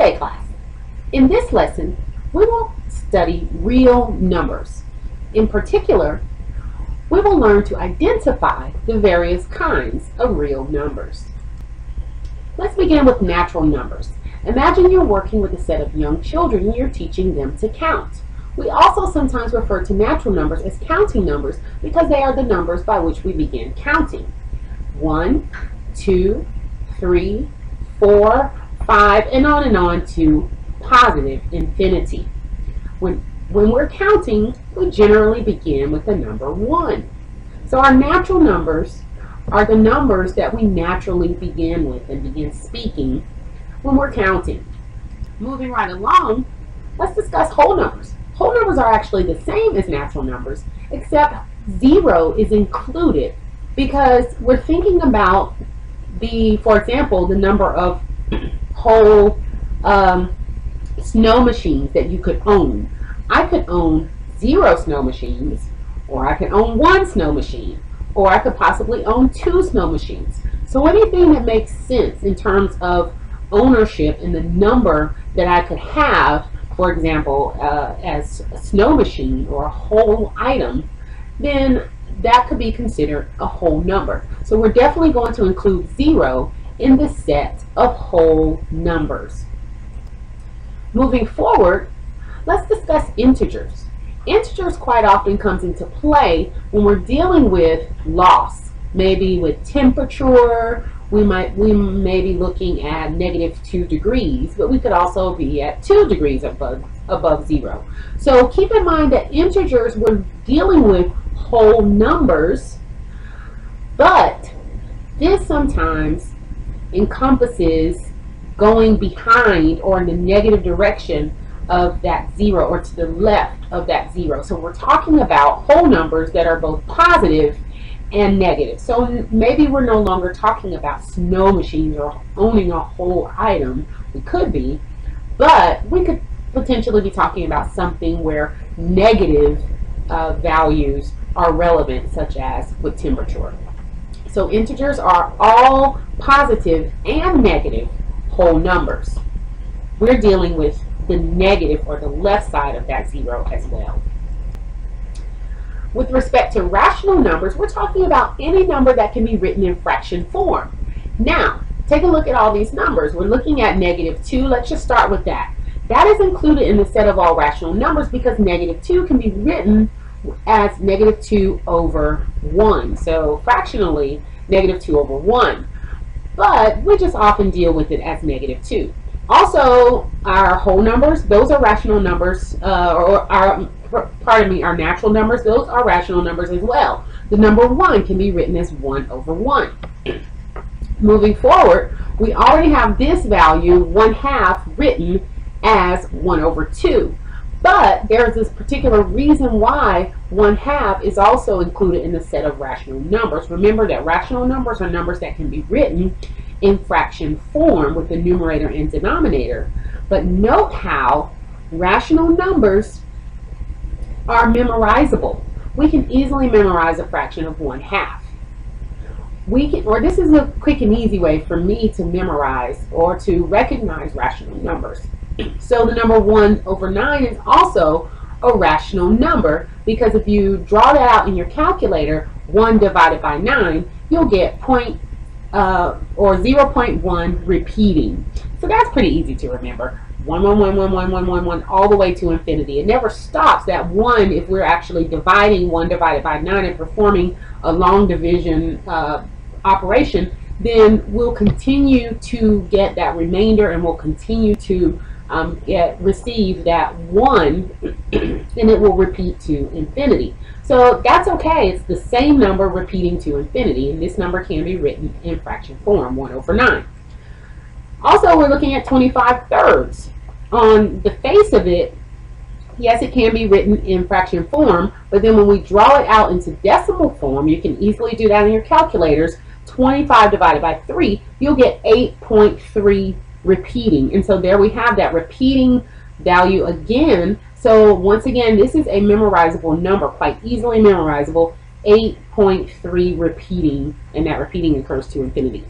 day class. In this lesson, we will study real numbers. In particular, we will learn to identify the various kinds of real numbers. Let's begin with natural numbers. Imagine you're working with a set of young children and you're teaching them to count. We also sometimes refer to natural numbers as counting numbers because they are the numbers by which we begin counting. 1, 2, 3, 4, 5, and on to positive infinity. When we're counting, we generally begin with the number 1. So our natural numbers are the numbers that we naturally begin with and begin speaking when we're counting. Moving right along, let's discuss whole numbers. Whole numbers are actually the same as natural numbers, except 0 is included because we're thinking about for example, the number of whole snow machines that you could own. I could own 0 snow machines, or I could own 1 snow machine, or I could possibly own 2 snow machines. So anything that makes sense in terms of ownership and the number that I could have, for example, as a snow machine or a whole item, then that could be considered a whole number. So we're definitely going to include 0 in the set of whole numbers. Moving forward, let's discuss integers. Integers quite often comes into play when we're dealing with loss, maybe with temperature. We may be looking at -2 degrees, but we could also be at 2 degrees above 0. So keep in mind that integers, we're dealing with whole numbers, but this sometimes encompasses going behind or in the negative direction of that 0 or to the left of that 0. So we're talking about whole numbers that are both positive and negative. So maybe we're no longer talking about snow machines or owning a whole item. We could be, but we could potentially be talking about something where negative values are relevant, such as with temperature. So integers are all positive and negative whole numbers. We're dealing with the negative or the left side of that 0 as well. With respect to rational numbers, we're talking about any number that can be written in fraction form. Now, take a look at all these numbers. We're looking at -2. Let's just start with that. That is included in the set of all rational numbers because -2 can be written as -2 over 1. So fractionally, -2 over 1. But we just often deal with it as -2. Also, our whole numbers, those are rational numbers, our natural numbers, those are rational numbers as well. The number 1 can be written as 1 over 1. Moving forward, we already have this value, 1/2, written as 1 over 2. But there's this particular reason why 1/2 is also included in the set of rational numbers. Remember that rational numbers are numbers that can be written in fraction form with the numerator and denominator. But note how rational numbers are memorizable. We can easily memorize a fraction of 1/2. This is a quick and easy way for me to memorize or to recognize rational numbers. So the number 1 over 9 is also a rational number because if you draw that out in your calculator, 1 divided by 9, you'll get 0.1 repeating. So that's pretty easy to remember. 1, 1, 1, 1, 1, 1, 1, 1, all the way to infinity. It never stops. That 1, if we're actually dividing 1 divided by 9 and performing a long division operation, then we'll continue to get that remainder and we'll continue to receive that 1 and it will repeat to infinity. So that's okay. It's the same number repeating to infinity, and this number can be written in fraction form, 1 over 9. Also, we're looking at 25/3. On the face of it, yes, it can be written in fraction form, but then when we draw it out into decimal form, you can easily do that in your calculators. 25 divided by 3, you'll get 8.3 repeating. And so there we have that repeating value again. So once again, this is a memorizable number, quite easily memorizable, 8.3 repeating, and that repeating occurs to infinity.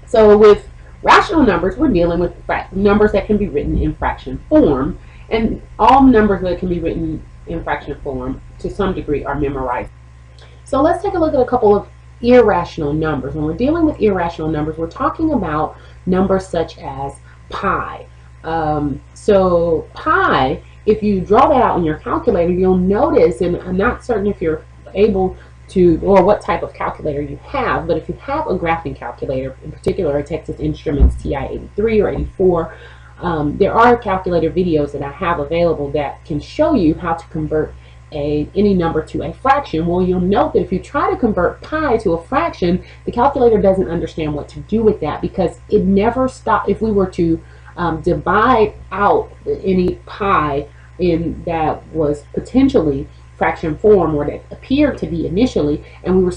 So with Rational numbers, we're dealing with numbers that can be written in fraction form, and all numbers that can be written in fraction form to some degree are memorized. So let's take a look at a couple of irrational numbers. When we're dealing with irrational numbers, we're talking about numbers such as pi. So pi, if you draw that out on your calculator, you'll notice, and I'm not certain if you're able to, or what type of calculator you have, but if you have a graphing calculator, in particular a Texas Instruments TI-83 or 84, there are calculator videos that I have available that can show you how to convert any number to a fraction. Well, you'll note that if you try to convert pi to a fraction, the calculator doesn't understand what to do with that, because it never stops. If we were to divide out any pi in that was potentially fraction form, or that appeared to be initially, and we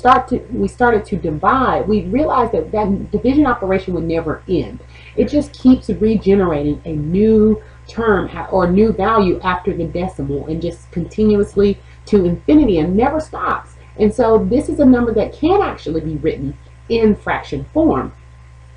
started to divide, we realized that that division operation would never end. It just keeps regenerating a new term or new value after the decimal, and just continuously to infinity, and never stops. And so this is a number that can actually be written in fraction form.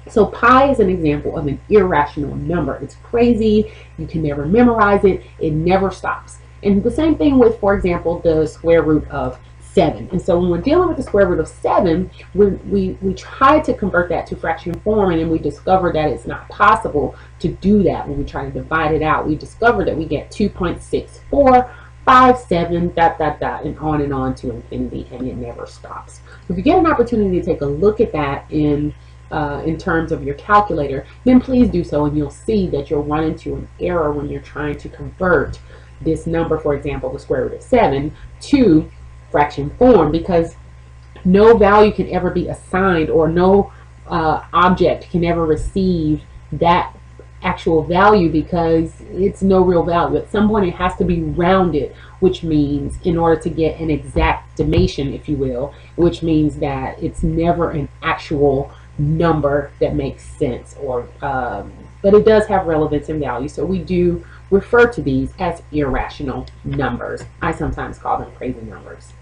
So pi is an example of an irrational number. It's crazy. You can never memorize it. It never stops. And the same thing with, for example, the square root of 7. And so when we're dealing with the square root of 7, we try to convert that to fraction form, and then we discover that it's not possible to do that. When we try to divide it out, we discover that we get 2.6457 ... and on to infinity, and it never stops. So if you get an opportunity to take a look at that in terms of your calculator, then please do so, and you'll see that you'll run into an error when you're trying to convert this number, for example, the square root of 7, to fraction form, because no value can ever be assigned, or no object can ever receive that actual value, because it's no real value. At some point it has to be rounded, which means in order to get an exactimation, if you will, which means that it's never an actual number that makes sense, or but it does have relevance and value. So we do refer to these as irrational numbers. I sometimes call them crazy numbers.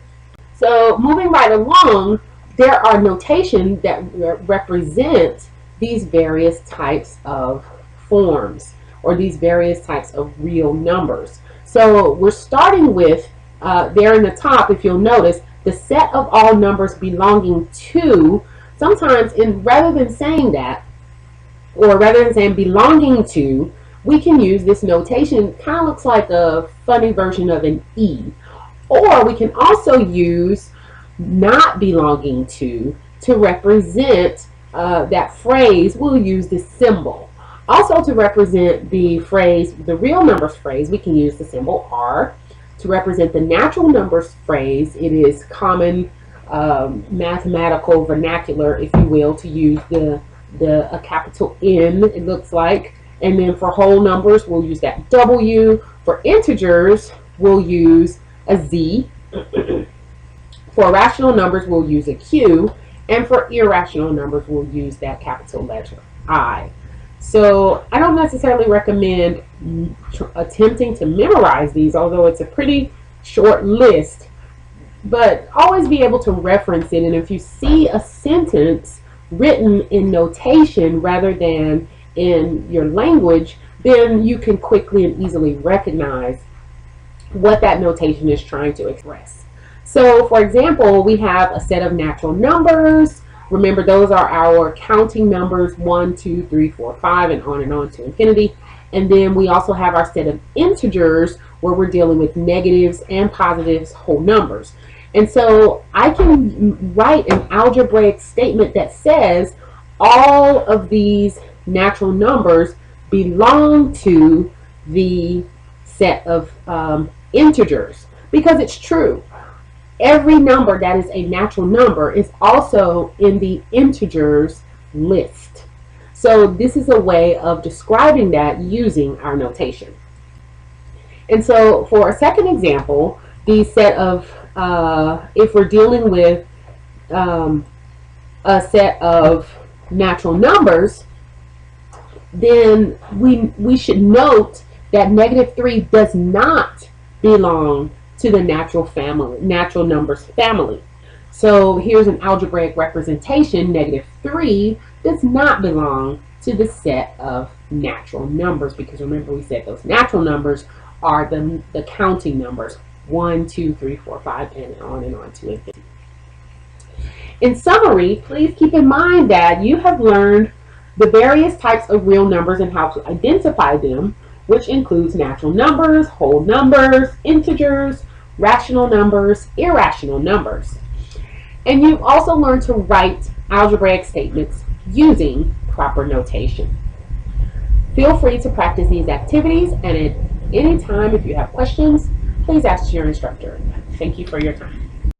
So moving right along, there are notation that represent these various types of forms, or these various types of real numbers. So we're starting with, there in the top, if you'll notice, the set of all numbers belonging to. Sometimes, rather than saying that, or rather than saying belonging to, we can use this notation. Kind of looks like a funny version of an E. Or we can also use not belonging to represent that phrase. We'll use this symbol. Also, to represent the phrase, the real numbers phrase, we can use the symbol R. To represent the natural numbers phrase, it is common mathematical vernacular, if you will, to use a capital N, it looks like. And then for whole numbers, we'll use that W. For integers, we'll use a Z. For rational numbers, we'll use a Q. And for irrational numbers, we'll use that capital letter I. So I don't necessarily recommend attempting to memorize these, although it's a pretty short list. But always be able to reference it. And if you see a sentence written in notation rather than in your language, then you can quickly and easily recognize what that notation is trying to express. So for example, we have a set of natural numbers. Remember, those are our counting numbers, 1, 2, 3, 4, 5, and on to infinity. And then we also have our set of integers, where we're dealing with negatives and positives, whole numbers. And so I can write an algebraic statement that says all of these natural numbers belong to the set of integers, because it's true. Every number that is a natural number is also in the integers list. So this is a way of describing that using our notation. And so for a second example, the set of, if we're dealing with a set of natural numbers, then we should note that -3 does not belong to the natural numbers family. So here's an algebraic representation. -3 does not belong to the set of natural numbers, because remember we said those natural numbers are the counting numbers, 1, 2, 3, 4, 5, and on to infinity. In summary, please keep in mind that you have learned the various types of real numbers and how to identify them, which includes natural numbers, whole numbers, integers, rational numbers, irrational numbers. And you've also learned to write algebraic statements using proper notation. Feel free to practice these activities, and at any time if you have questions, please ask your instructor. Thank you for your time.